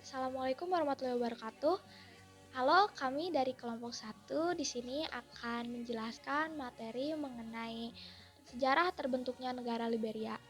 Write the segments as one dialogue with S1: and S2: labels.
S1: Assalamualaikum warahmatullahi wabarakatuh. Halo, kami dari kelompok 1 di sini akan menjelaskan materi mengenai sejarah terbentuknya negara Liberia.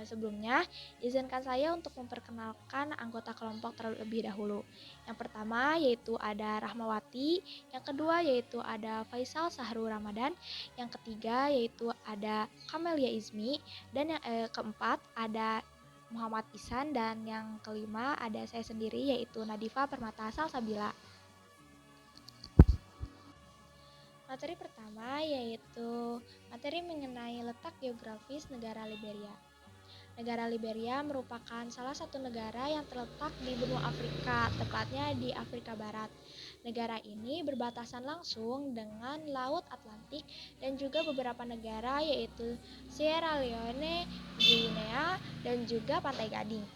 S1: Sebelumnya, izinkan saya untuk memperkenalkan anggota kelompok terlebih dahulu. Yang pertama yaitu ada Rahmawati, yang kedua yaitu ada Faisal Sahrul Ramadan, yang ketiga yaitu ada Kamelia Izmi, dan yang keempat ada Muhammad Ihsan, dan yang kelima ada saya sendiri yaitu Nadifa Permata Salsabila. Materi pertama yaitu materi mengenai letak geografis negara Liberia. Negara Liberia merupakan salah satu negara yang terletak di benua Afrika, tepatnya di Afrika Barat. Negara ini berbatasan langsung dengan Laut Atlantik dan juga beberapa negara yaitu Sierra Leone, Guinea, dan juga Pantai Gading.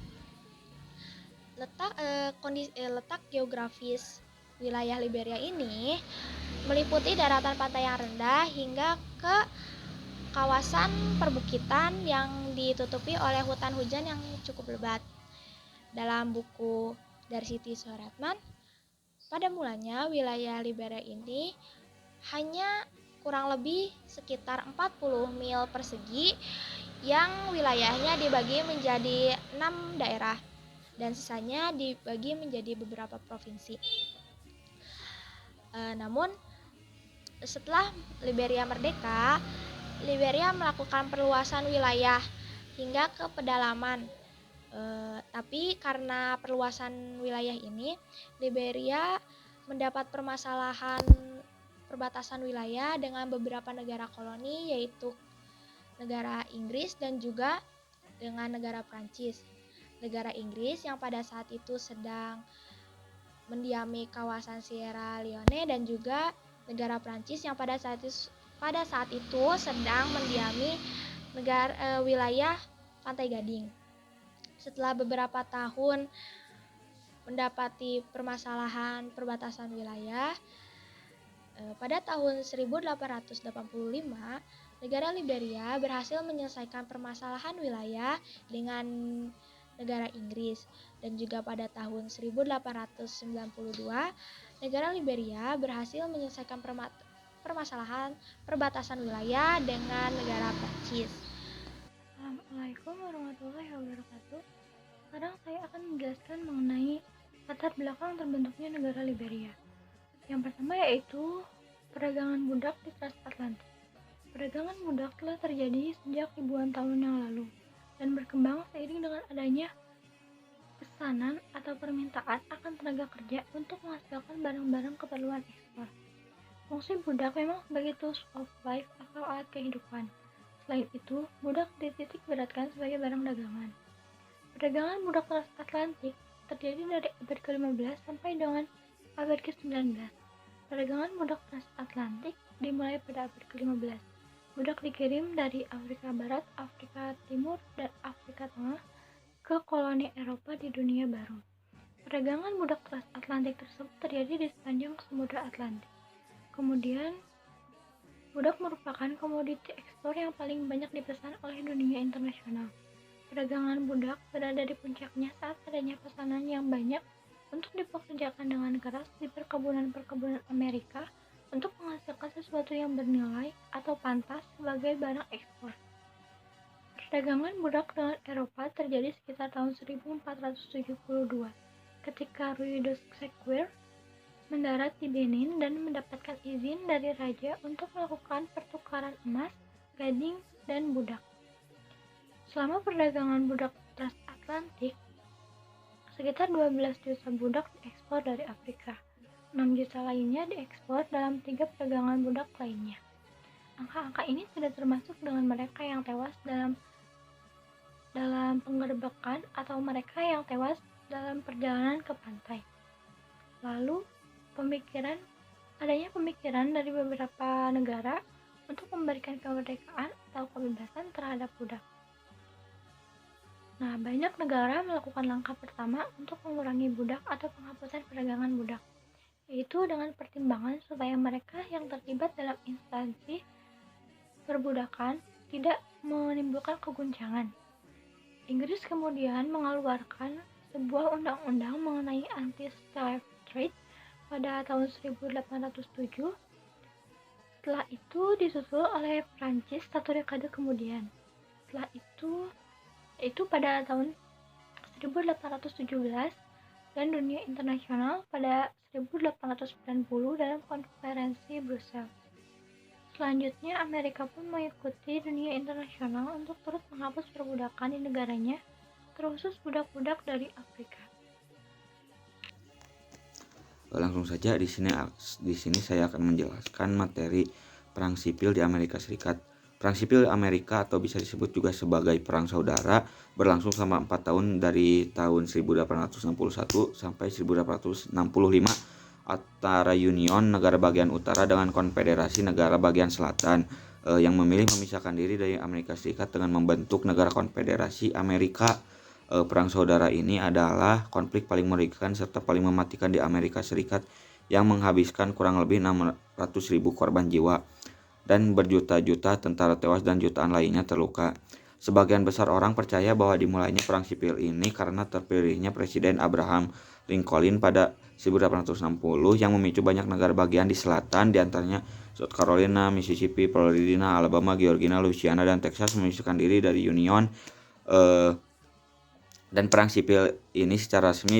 S1: Letak geografis wilayah Liberia ini meliputi daratan pantai yang rendah hingga ke kawasan perbukitan yang ditutupi oleh hutan hujan yang cukup lebat. Dalam buku dari Siti Soeratman, pada mulanya wilayah Liberia ini hanya kurang lebih sekitar 40 mil persegi yang wilayahnya dibagi menjadi 6 daerah dan sisanya dibagi menjadi beberapa provinsi. Namun setelah Liberia merdeka, Liberia melakukan perluasan wilayah hingga ke pedalaman. Tapi karena perluasan wilayah ini, Liberia mendapat permasalahan perbatasan wilayah dengan beberapa negara koloni, yaitu negara Inggris dan juga dengan negara Prancis. Negara Inggris yang pada saat itu sedang mendiami kawasan Sierra Leone, dan juga negara Prancis yang pada saat itu sedang mendiami wilayah Pantai Gading. Setelah beberapa tahun mendapati permasalahan perbatasan wilayah, pada tahun 1885 negara Liberia berhasil menyelesaikan permasalahan wilayah dengan negara Inggris, dan juga pada tahun 1892 negara Liberia berhasil menyelesaikan permasalahan perbatasan wilayah dengan negara Prancis.
S2: Assalamualaikum warahmatullahi wabarakatuh. Sekarang saya akan menjelaskan mengenai latar belakang terbentuknya negara Liberia. Yang pertama yaitu perdagangan budak di transatlantik. Perdagangan budak telah terjadi sejak ribuan tahun yang lalu dan berkembang seiring dengan adanya pesanan atau permintaan akan tenaga kerja untuk menghasilkan barang-barang keperluan ekspor. Fungsi budak memang sebagai tools of life atau alat kehidupan. Selain itu, budak dititik beratkan sebagai barang dagangan. Perdagangan budak transatlantik terjadi dari abad ke-15 sampai dengan abad ke-19. Perdagangan budak transatlantik dimulai pada abad ke-15. Budak dikirim dari Afrika Barat, Afrika Timur, dan Afrika Tengah ke koloni Eropa di dunia baru. Perdagangan budak transatlantik tersebut terjadi di sepanjang Samudra Atlantik. Kemudian, budak merupakan komoditi ekspor yang paling banyak dipesan oleh dunia internasional. Perdagangan budak berada di puncaknya saat adanya pesanan yang banyak untuk dipekerjakan dengan keras di perkebunan-perkebunan Amerika untuk menghasilkan sesuatu yang bernilai atau pantas sebagai barang ekspor. Perdagangan budak dengan Eropa terjadi sekitar tahun 1472 ketika Louis de Sequer mendarat di Benin dan mendapatkan izin dari raja untuk melakukan pertukaran emas, gading, dan budak. Selama perdagangan budak transatlantik, sekitar 12 juta budak diekspor dari Afrika. 6 juta lainnya diekspor dalam 3 perdagangan budak lainnya. Angka-angka ini tidak termasuk dengan mereka yang tewas dalam penggerbekan atau mereka yang tewas dalam perjalanan ke pantai. Lalu, adanya pemikiran dari beberapa negara untuk memberikan kemerdekaan atau kebebasan terhadap budak. Nah, banyak negara melakukan langkah pertama untuk mengurangi budak atau penghapusan perdagangan budak, yaitu dengan pertimbangan supaya mereka yang terlibat dalam instansi perbudakan tidak menimbulkan keguncangan. Inggris kemudian mengeluarkan sebuah undang-undang mengenai anti-slave trade pada tahun 1807. Setelah itu disusul oleh Prancis satu dekade kemudian. Setelah itu pada tahun 1817 dan dunia internasional pada 1890 dalam konferensi Brussels. Selanjutnya, Amerika pun mengikuti dunia internasional untuk turut menghapus perbudakan di negaranya, terkhusus budak-budak dari Afrika.
S3: Langsung saja di sini saya akan menjelaskan materi Perang Sipil di Amerika Serikat. Perang Sipil Amerika atau bisa disebut juga sebagai Perang Saudara berlangsung selama 4 tahun dari tahun 1861 sampai 1865 antara Union negara bagian utara dengan Konfederasi negara bagian selatan yang memilih memisahkan diri dari Amerika Serikat dengan membentuk negara Konfederasi Amerika. Perang saudara ini adalah konflik paling mengerikan serta paling mematikan di Amerika Serikat yang menghabiskan kurang lebih 600.000 korban jiwa dan berjuta-juta tentara tewas dan jutaan lainnya terluka. Sebagian besar orang percaya bahwa dimulainya perang sipil ini karena terpilihnya Presiden Abraham Lincoln pada 1860 yang memicu banyak negara bagian di selatan, diantaranya South Carolina, Mississippi, Florida, Alabama, Georgia, Louisiana, dan Texas memisahkan diri dari Union. Dan perang sipil ini secara resmi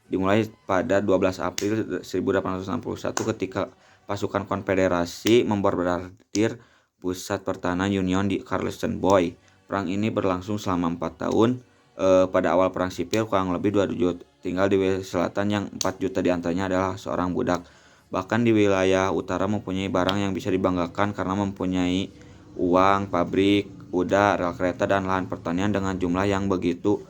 S3: dimulai pada 12 April 1861 ketika pasukan konfederasi memborbardir pusat pertahanan Union di Charleston. Perang ini berlangsung selama 4 tahun. Pada awal perang sipil kurang lebih 2 juta tinggal di wilayah selatan yang 4 juta diantaranya adalah seorang budak. Bahkan di wilayah utara mempunyai barang yang bisa dibanggakan karena mempunyai uang, pabrik, kuda, rel kereta, dan lahan pertanian dengan jumlah yang begitu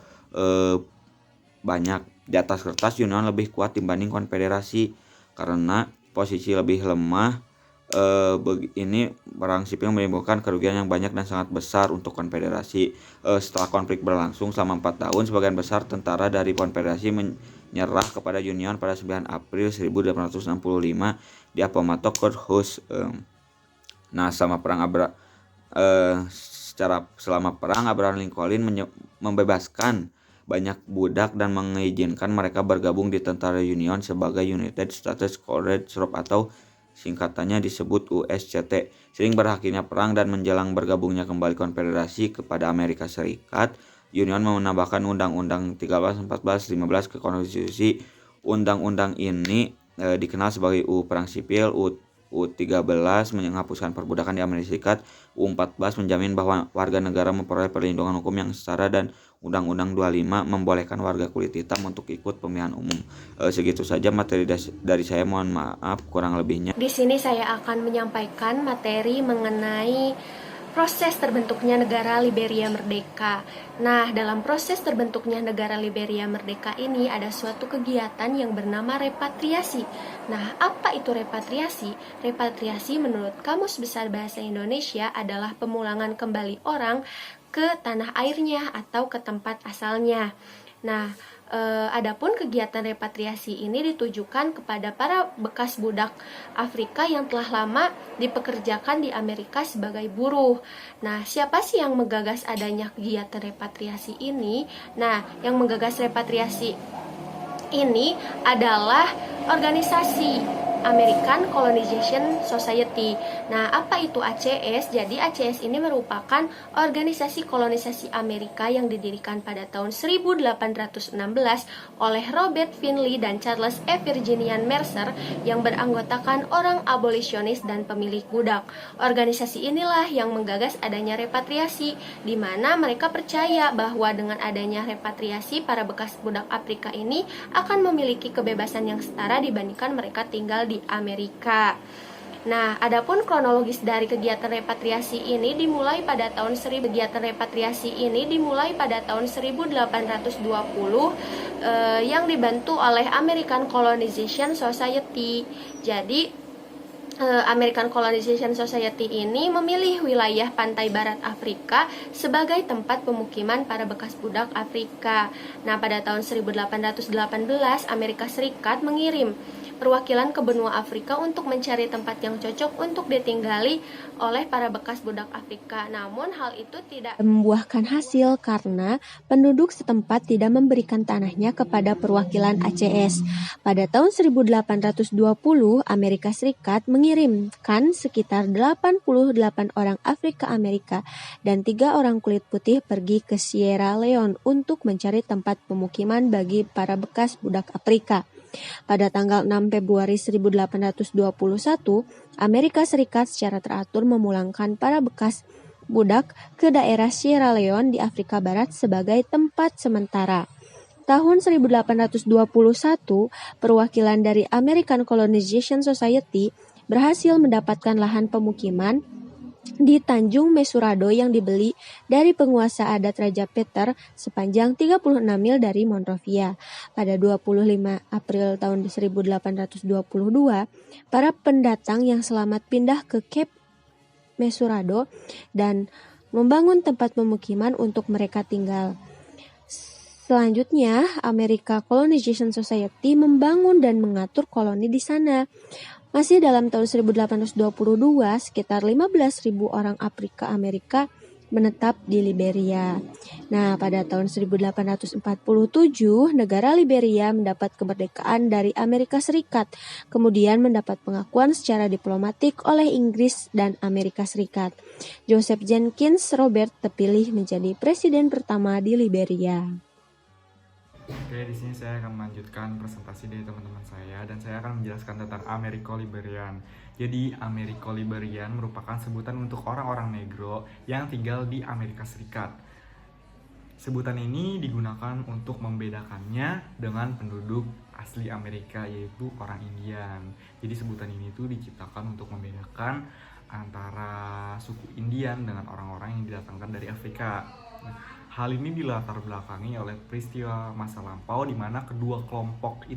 S3: banyak. Di atas kertas Union lebih kuat dibanding konfederasi karena posisi lebih lemah. Ini perang sipil menimbulkan kerugian yang banyak dan sangat besar untuk konfederasi. Setelah konflik berlangsung selama 4 tahun, sebagian besar tentara dari konfederasi menyerah kepada Union pada 9 April 1865 di Appomattox Courthouse. Selama perang Abraham Lincoln membebaskan banyak budak dan mengizinkan mereka bergabung di tentara Union sebagai United States Colorado Troops atau singkatannya disebut USCT. Sering berakhirnya perang dan menjelang bergabungnya kembali konfederasi kepada Amerika Serikat, Union menambahkan Undang-Undang 13, 14, 15 ke konstitusi. Undang-undang ini dikenal sebagai UU Perang Sipil. U13 menghapuskan perbudakan di Amerika Serikat. U14 menjamin bahwa warga negara memperoleh perlindungan hukum yang setara, dan Undang-Undang 25 membolehkan warga kulit hitam untuk ikut pemilihan umum. Segitu saja materi dari saya, mohon maaf kurang lebihnya.
S4: Di sini saya akan menyampaikan materi mengenai proses terbentuknya negara Liberia merdeka. Nah, dalam proses terbentuknya negara Liberia merdeka ini ada suatu kegiatan yang bernama repatriasi. Nah, apa itu repatriasi? Repatriasi menurut Kamus Besar Bahasa Indonesia adalah pemulangan kembali orang ke tanah airnya atau ke tempat asalnya. Nah, adapun kegiatan repatriasi ini ditujukan kepada para bekas budak Afrika yang telah lama dipekerjakan di Amerika sebagai buruh. Nah, siapa sih yang menggagas adanya kegiatan repatriasi ini? Nah, yang menggagas repatriasi ini adalah organisasi American Colonization Society. Nah, apa itu ACS? Jadi ACS ini merupakan organisasi kolonisasi Amerika yang didirikan pada tahun 1816 oleh Robert Finley dan Charles E. Virginian Mercer yang beranggotakan orang abolisionis dan pemilik budak. Organisasi inilah yang menggagas adanya repatriasi, di mana mereka percaya bahwa dengan adanya repatriasi para bekas budak Afrika ini akan memiliki kebebasan yang setara dibandingkan mereka tinggal di Amerika. Nah, adapun kronologis dari kegiatan repatriasi ini dimulai pada tahun 1820 yang dibantu oleh American Colonization Society. Jadi American Colonization Society ini memilih wilayah pantai barat Afrika sebagai tempat pemukiman para bekas budak Afrika. Nah, pada tahun 1818 Amerika Serikat mengirim perwakilan ke benua Afrika untuk mencari tempat yang cocok untuk ditinggali oleh para bekas budak Afrika. Namun hal itu tidak
S5: membuahkan hasil karena penduduk setempat tidak memberikan tanahnya kepada perwakilan ACS. Pada tahun 1820, Amerika Serikat mengirimkan sekitar 88 orang Afrika Amerika dan 3 orang kulit putih pergi ke Sierra Leone untuk mencari tempat pemukiman bagi para bekas budak Afrika. Pada tanggal 6 Februari 1821, Amerika Serikat secara teratur memulangkan para bekas budak ke daerah Sierra Leone di Afrika Barat sebagai tempat sementara. Tahun 1821, perwakilan dari American Colonization Society berhasil mendapatkan lahan pemukiman di Tanjung Mesurado yang dibeli dari penguasa adat Raja Peter sepanjang 36 mil dari Monrovia. Pada 25 April tahun 1822, para pendatang yang selamat pindah ke Cape Mesurado dan membangun tempat pemukiman untuk mereka tinggal. Selanjutnya, American Colonization Society membangun dan mengatur koloni di sana. Masih dalam tahun 1822, sekitar 15.000 orang Afrika Amerika menetap di Liberia. Nah, pada tahun 1847, negara Liberia mendapat kemerdekaan dari Amerika Serikat, kemudian mendapat pengakuan secara diplomatik oleh Inggris dan Amerika Serikat. Joseph Jenkins Robert terpilih menjadi presiden pertama di Liberia.
S6: Oke, di sini saya akan melanjutkan presentasi dari teman-teman saya dan saya akan menjelaskan tentang Americo-Liberian. Jadi, Americo-Liberian merupakan sebutan untuk orang-orang negro yang tinggal di Amerika Serikat. Sebutan ini digunakan untuk membedakannya dengan penduduk asli Amerika, yaitu orang Indian. Jadi, sebutan ini tuh diciptakan untuk membedakan antara suku Indian dengan orang-orang yang didatangkan dari Afrika. Hal ini dilatar belakangi oleh peristiwa masa lampau di mana kedua kelompok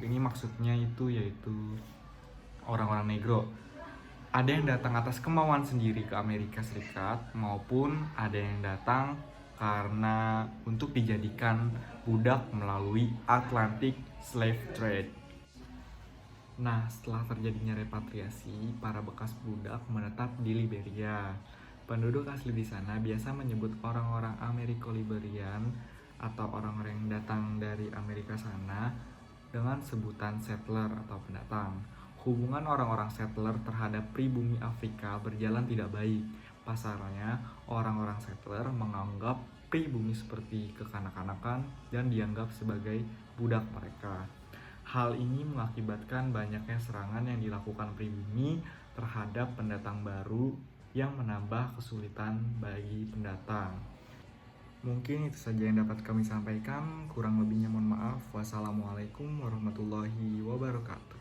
S6: ini maksudnya yaitu orang-orang negro. Ada yang datang atas kemauan sendiri ke Amerika Serikat maupun ada yang datang karena untuk dijadikan budak melalui Atlantic Slave Trade. Nah, setelah terjadinya repatriasi, para bekas budak menetap di Liberia. Penduduk asli di sana biasa menyebut orang-orang Americo-Liberian atau orang-orang yang datang dari Amerika sana dengan sebutan settler atau pendatang. Hubungan orang-orang settler terhadap pribumi Afrika berjalan tidak baik. Pasalnya, orang-orang settler menganggap pribumi seperti kekanak-kanakan dan dianggap sebagai budak mereka. Hal ini mengakibatkan banyaknya serangan yang dilakukan pribumi terhadap pendatang baru yang menambah kesulitan bagi pendatang. Mungkin itu saja yang dapat kami sampaikan, kurang lebihnya mohon maaf. Wassalamualaikum warahmatullahi wabarakatuh.